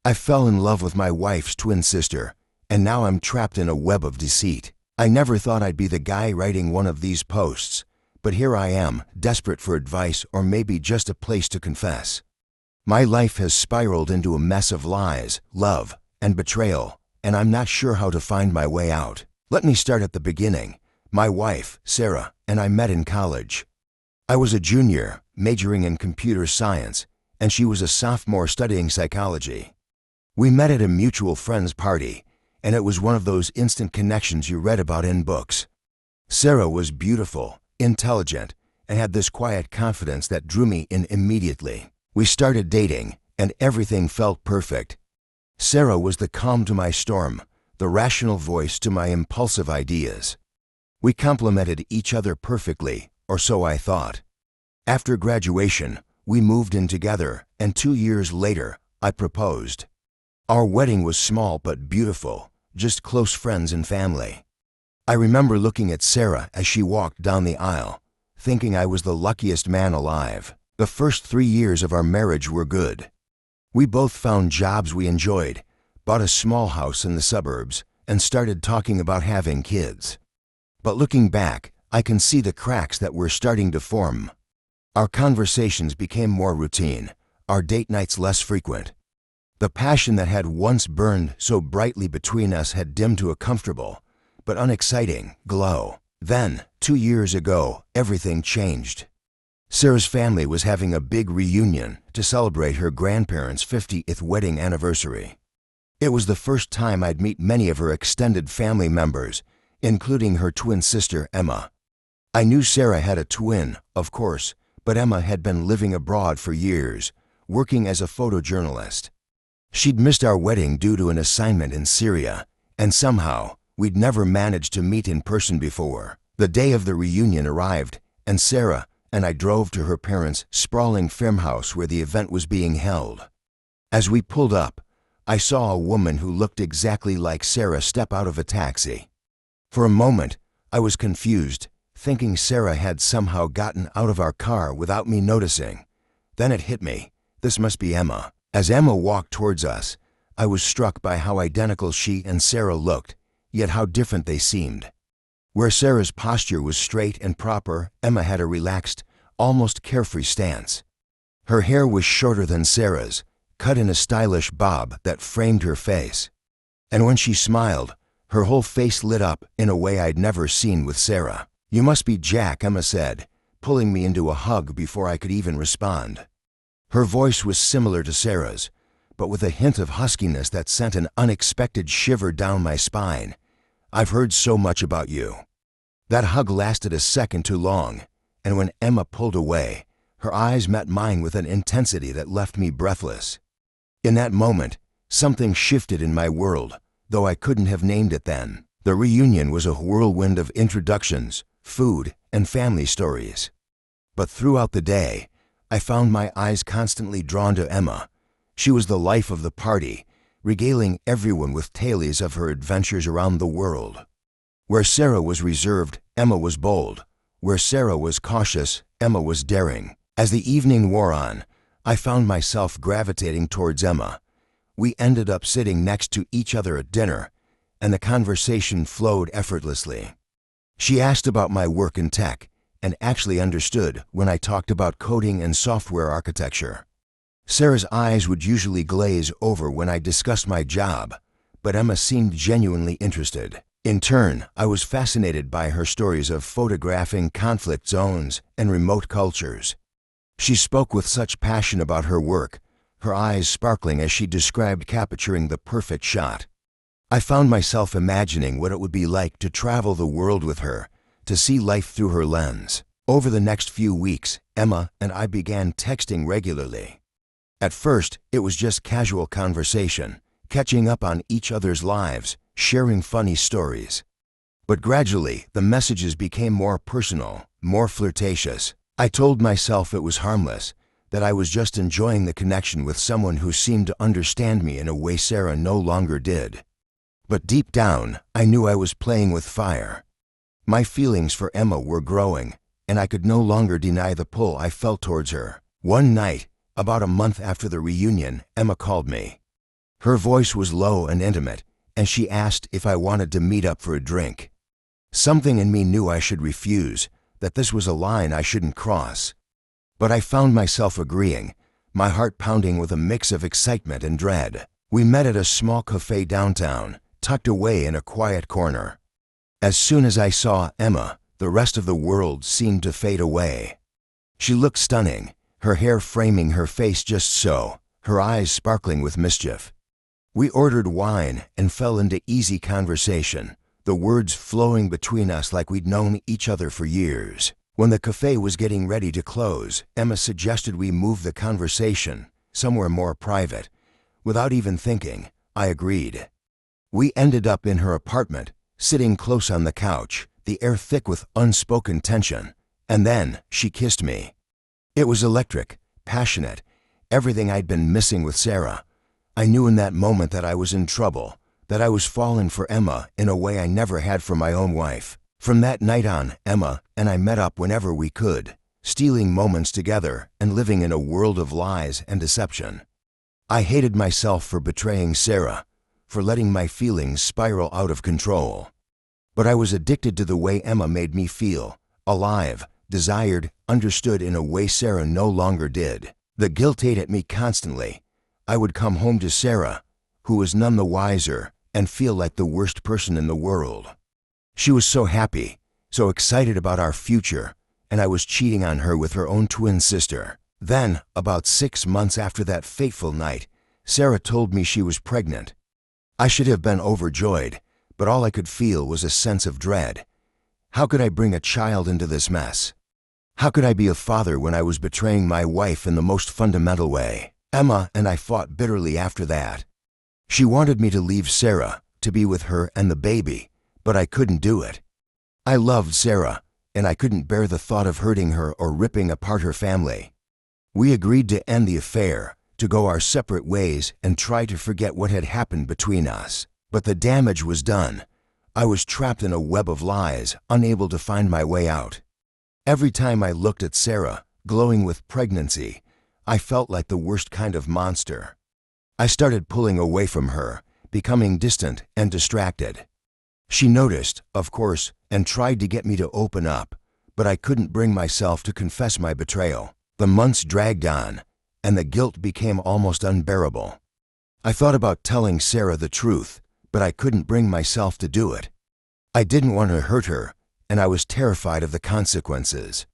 I fell in love with my wife's twin sister, and now I'm trapped in a web of deceit. I never thought I'd be the guy writing one of these posts, but here I am, desperate for advice or maybe just a place to confess. My life has spiraled into a mess of lies, love, and betrayal, and I'm not sure how to find my way out. Let me start at the beginning. My wife, Sarah, and I met in college. I was a junior, majoring in computer science, and she was a sophomore studying psychology. We met at a mutual friend's party, and it was one of those instant connections you read about in books. Sarah was beautiful, intelligent, and had this quiet confidence that drew me in immediately. We started dating, and everything felt perfect. Sarah was the calm to my storm, the rational voice to my impulsive ideas. We complemented each other perfectly, or so I thought. After graduation, we moved in together, and 2 years later, I proposed. Our wedding was small but beautiful, just close friends and family. I remember looking at Sarah as she walked down the aisle, thinking I was the luckiest man alive. The first 3 years of our marriage were good. We both found jobs we enjoyed, bought a small house in the suburbs, and started talking about having kids. But looking back, I can see the cracks that were starting to form. Our conversations became more routine, our date nights less frequent. The passion that had once burned so brightly between us had dimmed to a comfortable, but unexciting, glow. Then, 2 years ago, everything changed. Sarah's family was having a big reunion to celebrate her grandparents' 50th wedding anniversary. It was the first time I'd meet many of her extended family members, including her twin sister, Emma. I knew Sarah had a twin, of course, but Emma had been living abroad for years, working as a photojournalist. She'd missed our wedding due to an assignment in Syria, and somehow, we'd never managed to meet in person before. The day of the reunion arrived, and Sarah and I drove to her parents' sprawling farmhouse where the event was being held. As we pulled up, I saw a woman who looked exactly like Sarah step out of a taxi. For a moment, I was confused, thinking Sarah had somehow gotten out of our car without me noticing. Then it hit me. This must be Emma. As Emma walked towards us, I was struck by how identical she and Sarah looked, yet how different they seemed. Where Sarah's posture was straight and proper, Emma had a relaxed, almost carefree stance. Her hair was shorter than Sarah's, cut in a stylish bob that framed her face. And when she smiled, her whole face lit up in a way I'd never seen with Sarah. "You must be Jack," Emma said, pulling me into a hug before I could even respond. Her voice was similar to Sarah's, but with a hint of huskiness that sent an unexpected shiver down my spine. "I've heard so much about you." That hug lasted a second too long, and when Emma pulled away, her eyes met mine with an intensity that left me breathless. In that moment, something shifted in my world, though I couldn't have named it then. The reunion was a whirlwind of introductions, food, and family stories. But throughout the day, I found my eyes constantly drawn to Emma. She was the life of the party, regaling everyone with tales of her adventures around the world. Where Sarah was reserved, Emma was bold. Where Sarah was cautious, Emma was daring. As the evening wore on, I found myself gravitating towards Emma. We ended up sitting next to each other at dinner, and the conversation flowed effortlessly. She asked about my work in tech, and actually understood when I talked about coding and software architecture. Sarah's eyes would usually glaze over when I discussed my job, but Emma seemed genuinely interested. In turn, I was fascinated by her stories of photographing conflict zones and remote cultures. She spoke with such passion about her work, her eyes sparkling as she described capturing the perfect shot. I found myself imagining what it would be like to travel the world with her, to see life through her lens. Over the next few weeks, Emma and I began texting regularly. At first, it was just casual conversation, catching up on each other's lives, sharing funny stories. But gradually, the messages became more personal, more flirtatious. I told myself it was harmless, that I was just enjoying the connection with someone who seemed to understand me in a way Sarah no longer did. But deep down, I knew I was playing with fire. My feelings for Emma were growing, and I could no longer deny the pull I felt towards her. One night, about a month after the reunion, Emma called me. Her voice was low and intimate, and she asked if I wanted to meet up for a drink. Something in me knew I should refuse, that this was a line I shouldn't cross. But I found myself agreeing, my heart pounding with a mix of excitement and dread. We met at a small cafe downtown, tucked away in a quiet corner. As soon as I saw Emma, the rest of the world seemed to fade away. She looked stunning, her hair framing her face just so, her eyes sparkling with mischief. We ordered wine and fell into easy conversation, the words flowing between us like we'd known each other for years. When the cafe was getting ready to close, Emma suggested we move the conversation somewhere more private. Without even thinking, I agreed. We ended up in her apartment, sitting close on the couch, the air thick with unspoken tension, and then she kissed me. It was electric, passionate, everything I'd been missing with Sarah. I knew in that moment that I was in trouble, that I was falling for Emma in a way I never had for my own wife. From that night on, Emma and I met up whenever we could, stealing moments together and living in a world of lies and deception. I hated myself for betraying Sarah, for letting my feelings spiral out of control. But I was addicted to the way Emma made me feel, alive, desired, understood in a way Sarah no longer did. The guilt ate at me constantly. I would come home to Sarah, who was none the wiser, and feel like the worst person in the world. She was so happy, so excited about our future, and I was cheating on her with her own twin sister. Then, about 6 months after that fateful night, Sarah told me she was pregnant. I should have been overjoyed, but all I could feel was a sense of dread. How could I bring a child into this mess? How could I be a father when I was betraying my wife in the most fundamental way? Emma and I fought bitterly after that. She wanted me to leave Sarah, to be with her and the baby, but I couldn't do it. I loved Sarah, and I couldn't bear the thought of hurting her or ripping apart her family. We agreed to end the affair, to go our separate ways and try to forget what had happened between us. But the damage was done. I was trapped in a web of lies, unable to find my way out. Every time I looked at Sarah, glowing with pregnancy, I felt like the worst kind of monster. I started pulling away from her, becoming distant and distracted. She noticed, of course, and tried to get me to open up, but I couldn't bring myself to confess my betrayal. The months dragged on, and the guilt became almost unbearable. I thought about telling Sarah the truth, but I couldn't bring myself to do it. I didn't want to hurt her, and I was terrified of the consequences.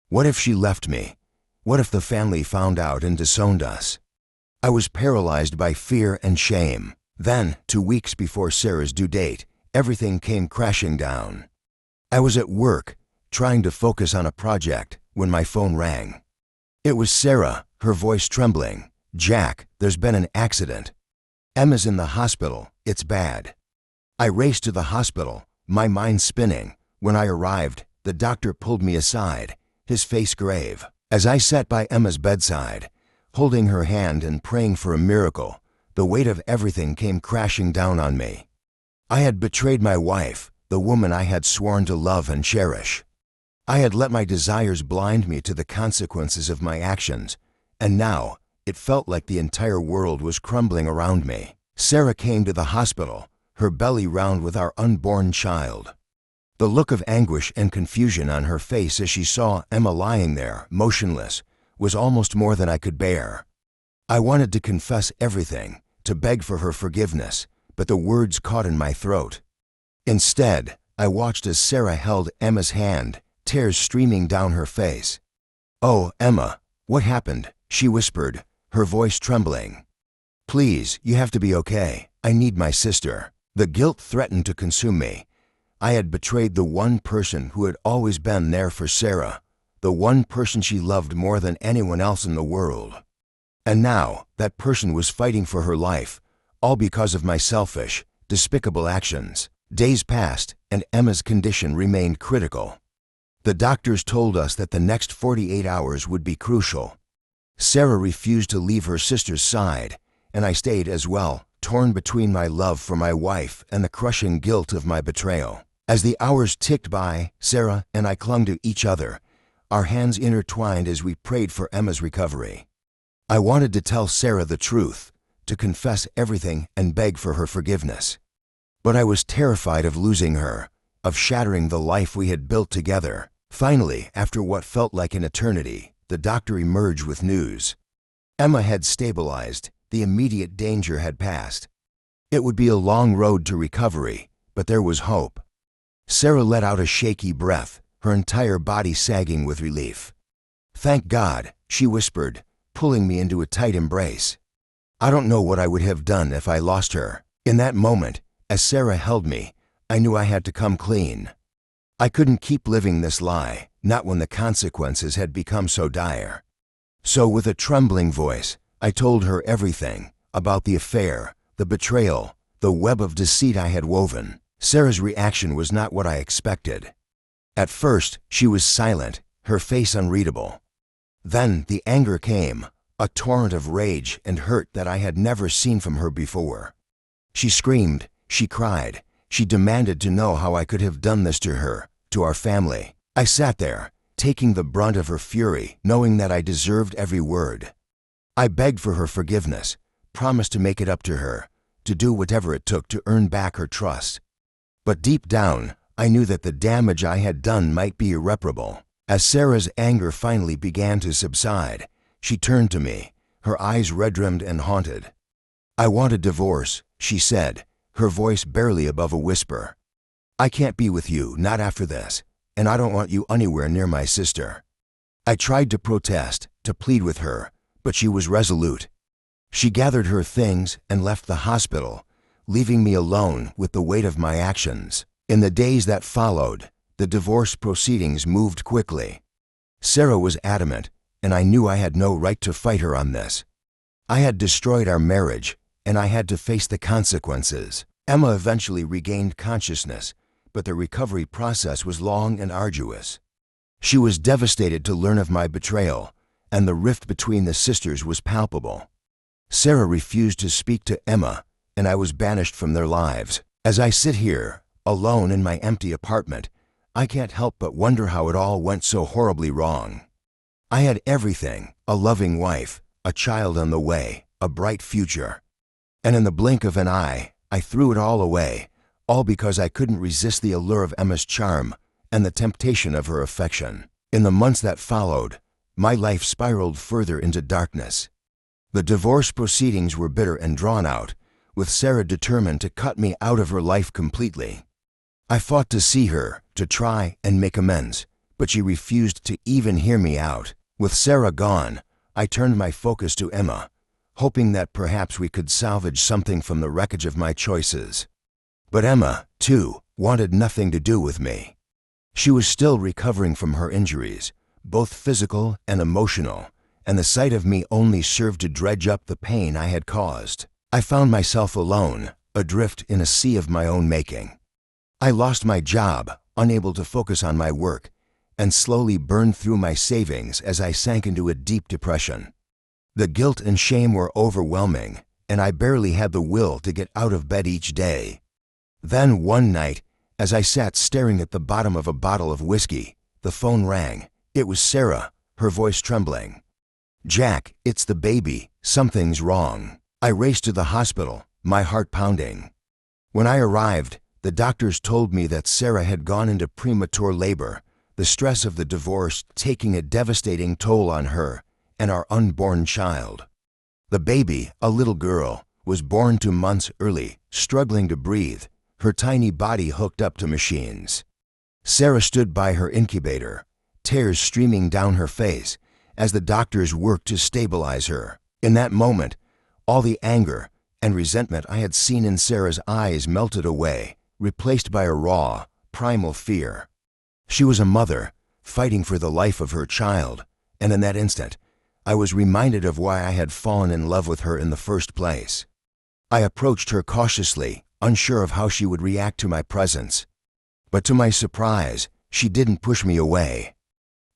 What if she left me? What if the family found out and disowned us? I was paralyzed by fear and shame. Then, 2 weeks before Sarah's due date, everything came crashing down. I was at work, trying to focus on a project, when my phone rang. It was Sarah, her voice trembling. "Jack, there's been an accident. Emma's in the hospital, it's bad." I raced to the hospital, my mind spinning. When I arrived, the doctor pulled me aside, his face grave. As I sat by Emma's bedside, holding her hand and praying for a miracle, the weight of everything came crashing down on me. I had betrayed my wife, the woman I had sworn to love and cherish. I had let my desires blind me to the consequences of my actions, and now it felt like the entire world was crumbling around me. Sarah came to the hospital, her belly round with our unborn child. The look of anguish and confusion on her face as she saw Emma lying there, motionless, was almost more than I could bear. I wanted to confess everything, to beg for her forgiveness, but the words caught in my throat. Instead, I watched as Sarah held Emma's hand, tears streaming down her face. "Oh, Emma, what happened?" she whispered, her voice trembling. "Please, you have to be okay. I need my sister." The guilt threatened to consume me. I had betrayed the one person who had always been there for Sarah, the one person she loved more than anyone else in the world. And now, that person was fighting for her life, all because of my selfish, despicable actions. Days passed, and Emma's condition remained critical. The doctors told us that the next 48 hours would be crucial. Sarah refused to leave her sister's side, and I stayed as well, torn between my love for my wife and the crushing guilt of my betrayal. As the hours ticked by, Sarah and I clung to each other, our hands intertwined as we prayed for Emma's recovery. I wanted to tell Sarah the truth, to confess everything and beg for her forgiveness. But I was terrified of losing her, of shattering the life we had built together. Finally, after what felt like an eternity, the doctor emerged with news. Emma had stabilized. The immediate danger had passed. It would be a long road to recovery, but there was hope. Sarah let out a shaky breath, her entire body sagging with relief. "Thank God," she whispered, pulling me into a tight embrace. I don't know what I would have done if I lost her. In that moment, as Sarah held me, I knew I had to come clean. I couldn't keep living this lie, not when the consequences had become so dire. So with a trembling voice, I told her everything about the affair, the betrayal, the web of deceit I had woven. Sarah's reaction was not what I expected. At first, she was silent, her face unreadable. Then the anger came, a torrent of rage and hurt that I had never seen from her before. She screamed, she cried, she demanded to know how I could have done this to her, to our family. I sat there, taking the brunt of her fury, knowing that I deserved every word. I begged for her forgiveness, promised to make it up to her, to do whatever it took to earn back her trust. But deep down, I knew that the damage I had done might be irreparable. As Sarah's anger finally began to subside, she turned to me, her eyes red-rimmed and haunted. "I want a divorce," she said, her voice barely above a whisper. "I can't be with you, not after this, and I don't want you anywhere near my sister." I tried to protest, to plead with her, but she was resolute. She gathered her things and left the hospital, leaving me alone with the weight of my actions. In the days that followed, the divorce proceedings moved quickly. Sarah was adamant, and I knew I had no right to fight her on this. I had destroyed our marriage, and I had to face the consequences. Emma eventually regained consciousness, but the recovery process was long and arduous. She was devastated to learn of my betrayal, and the rift between the sisters was palpable. Sarah refused to speak to Emma, and I was banished from their lives. As I sit here, alone in my empty apartment, I can't help but wonder how it all went so horribly wrong. I had everything, a loving wife, a child on the way, a bright future. And in the blink of an eye, I threw it all away, all because I couldn't resist the allure of Emma's charm and the temptation of her affection. In the months that followed, my life spiraled further into darkness. The divorce proceedings were bitter and drawn out, with Sarah determined to cut me out of her life completely. I fought to see her, to try and make amends, but she refused to even hear me out. With Sarah gone, I turned my focus to Emma, hoping that perhaps we could salvage something from the wreckage of my choices. But Emma, too, wanted nothing to do with me. She was still recovering from her injuries, both physical and emotional, and the sight of me only served to dredge up the pain I had caused. I found myself alone, adrift in a sea of my own making. I lost my job, unable to focus on my work, and slowly burned through my savings as I sank into a deep depression. The guilt and shame were overwhelming, and I barely had the will to get out of bed each day. Then one night, as I sat staring at the bottom of a bottle of whiskey, the phone rang. It was Sarah, her voice trembling. "Jack, it's the baby. Something's wrong." I raced to the hospital, my heart pounding. When I arrived, the doctors told me that Sarah had gone into premature labor, the stress of the divorce taking a devastating toll on her and our unborn child. The baby, a little girl, was born 2 months early, struggling to breathe, her tiny body hooked up to machines. Sarah stood by her incubator, tears streaming down her face as the doctors worked to stabilize her. In that moment, all the anger and resentment I had seen in Sarah's eyes melted away, replaced by a raw, primal fear. She was a mother, fighting for the life of her child, and in that instant, I was reminded of why I had fallen in love with her in the first place. I approached her cautiously, unsure of how she would react to my presence. But to my surprise, she didn't push me away.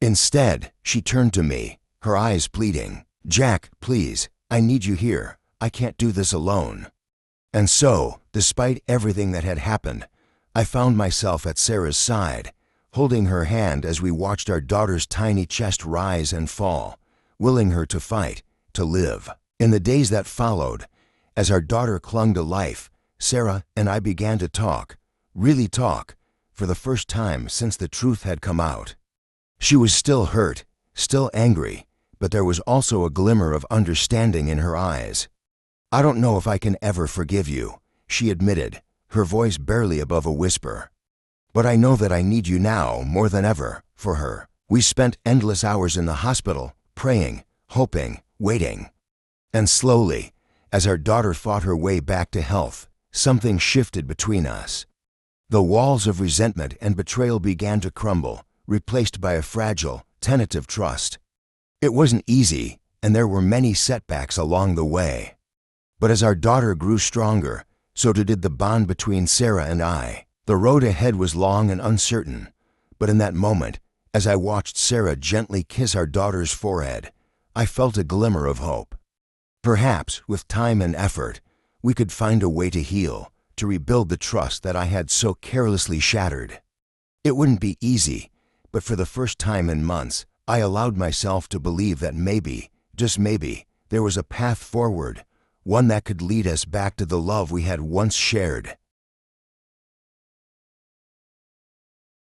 Instead, she turned to me, her eyes pleading. "Jack, please, I need you here. I can't do this alone." And so, despite everything that had happened, I found myself at Sarah's side, holding her hand as we watched our daughter's tiny chest rise and fall, willing her to fight, to live. In the days that followed, As our daughter clung to life, Sarah and I began to talk, really talk, for the first time since the truth had come out. She was still hurt, still angry, but there was also a glimmer of understanding in her eyes. "I don't know if I can ever forgive you," she admitted, her voice barely above a whisper. "But I know that I need you now more than ever," for her. We spent endless hours in the hospital, praying, hoping, waiting. And slowly, as our daughter fought her way back to health, something shifted between us. The walls of resentment and betrayal began to crumble, replaced by a fragile, tentative trust. It wasn't easy, and there were many setbacks along the way. But as our daughter grew stronger, so too did the bond between Sarah and I. The road ahead was long and uncertain, but in that moment, as I watched Sarah gently kiss our daughter's forehead, I felt a glimmer of hope. Perhaps, with time and effort, we could find a way to heal, to rebuild the trust that I had so carelessly shattered. It wouldn't be easy, but for the first time in months, I allowed myself to believe that maybe, just maybe, there was a path forward, one that could lead us back to the love we had once shared.